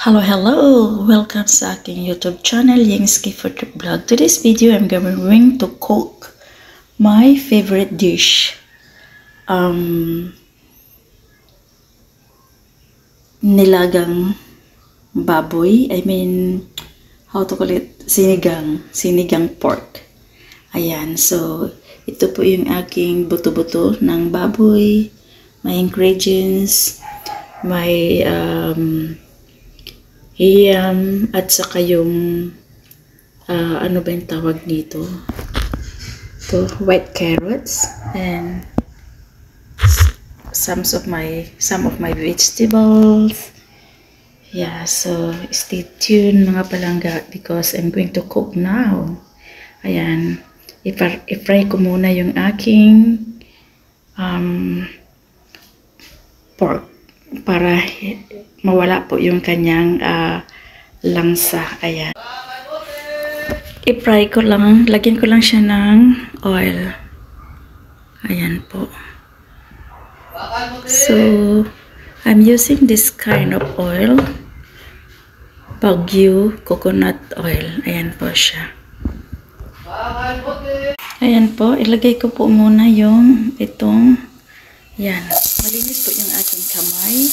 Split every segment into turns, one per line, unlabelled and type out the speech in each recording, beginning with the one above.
Hello! Welcome sa aking YouTube channel, Ying's Food Vlog. Today's video, I'm going to cook my favorite dish. Nilagang baboy. How to call it? Sinigang pork. Ayan, so ito po yung aking buto-buto ng baboy. My ingredients, may hiyam at saka yung ano ba yung tawag nito? Ito, white carrots and some of my vegetables. Yeah, so stay tuned mga palangga because I'm going to cook now. Ayan, i-fry ko muna yung aking pork para mawala po yung kanyang langsa. Ayan. I-fry ko lang, lagyan ko lang siya ng oil. Ayan po. So, I'm using this kind of oil. Baguio coconut oil. Ayan po siya. Ayan po, ilagay ko po muna yung itong, yan. Malinis po yung aking kamay.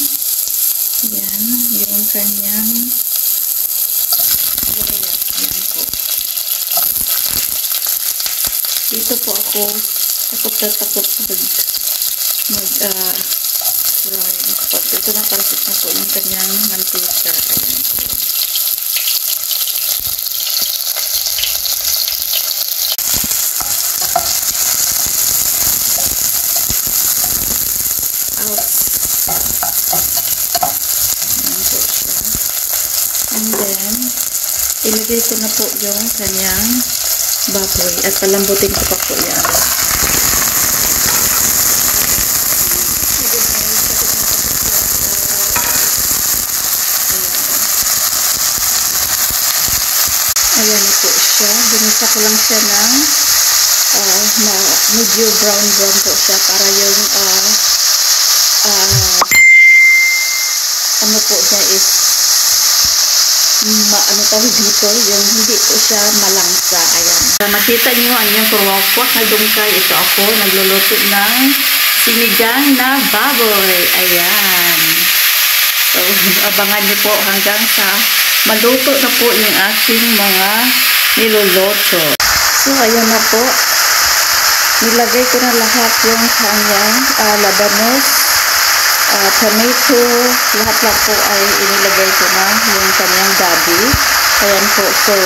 Yan, yung kanyang layer. Yan po. Dito po ako takot mag-fry. Pag ito nakalapit na po yung kanyang mantika. Ayan po. And then, ilagay ko na po yung kanyang baboy at palambutin ko pa po yan. Ayan na po siya. Ginisa ko lang siya ng medyo brown po siya para yung ano po niya is ano tawag dito, yung hindi po siya malangsa. Ayan. Makita nyo ang yung kurwakwak na dungkay. Ito ako nagluluto ng sinigang na baboy. Ayan. So, abangan nyo po hanggang sa maluto na po yung aking mga niluluto. So, ayan na po. Nilagay ko na lahat yung kanyang labanos, tomato, lahat po ay inilagay ko na yung kanyang gabi. Ayan po, so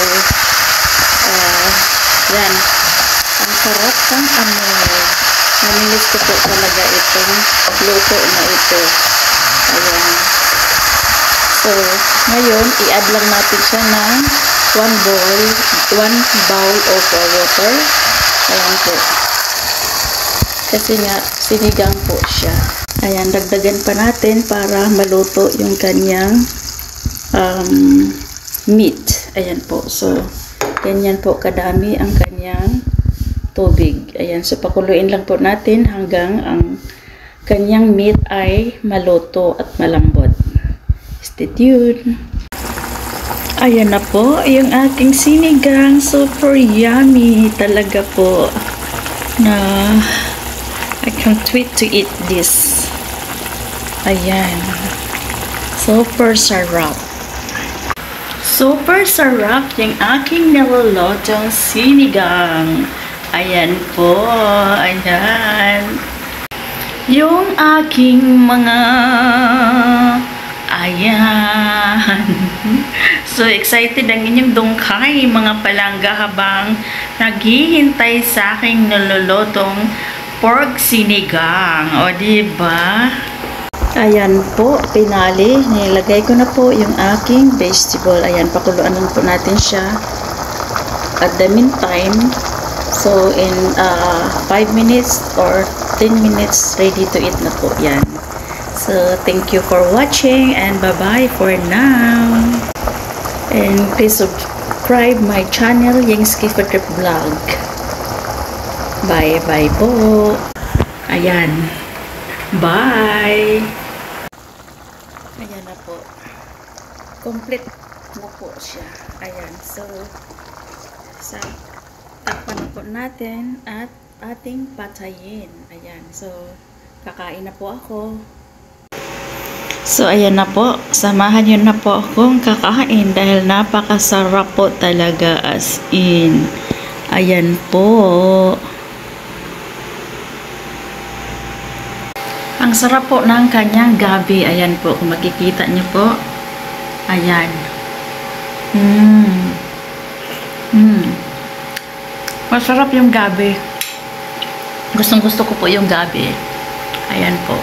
yan, ang sarap ng amoy. Naminis ko po talaga itong luto na ito. Ayan, so ngayon i-add lang natin siya ng 1 bowl of water. Ayan po, kasi nga sinigang po siya. Ayan, dagdagan pa natin para maluto yung kanyang meat. Ayan po. So, ganyan po kadami ang kanyang tubig. Ayan, so pakuluin lang po natin hanggang ang kanyang meat ay maluto at malambot. Stay tuned. Ayan na po, yung aking sinigang. Super yummy talaga po na I can't wait to eat this. Ayan. Super sarap. Super sarap yung aking nilulotong sinigang. Ayan po. Ayan. Yung aking mga ayan. So excited ang inyong dungkay mga palangga habang naghihintay sa aking nilulotong pork sinigang. O, diba? Ayan po, pinali. Nilagay ko na po yung aking vegetable. Ayan, pakuluan lang po natin siya. At the meantime, so in 5 minutes or 10 minutes, ready to eat na po yan. So, thank you for watching and bye-bye for now. And please subscribe my channel, Ying's Food Vlog. Bye-bye po. Ayan. Bye! Ayan na po. complete na po siya. Ayan. So, takpan na po natin at ating patayin. Ayan. So, kakain na po ako. So, ayan na po. Samahan nyo na po akong kakain dahil napakasarap po talaga as in. Ayan po. Ang sarap po ng kanyang gabi. Ayan po. Kung makikita nyo po. Ayan. Masarap yung gabi. Gustong gusto ko po yung gabi. Ayan po.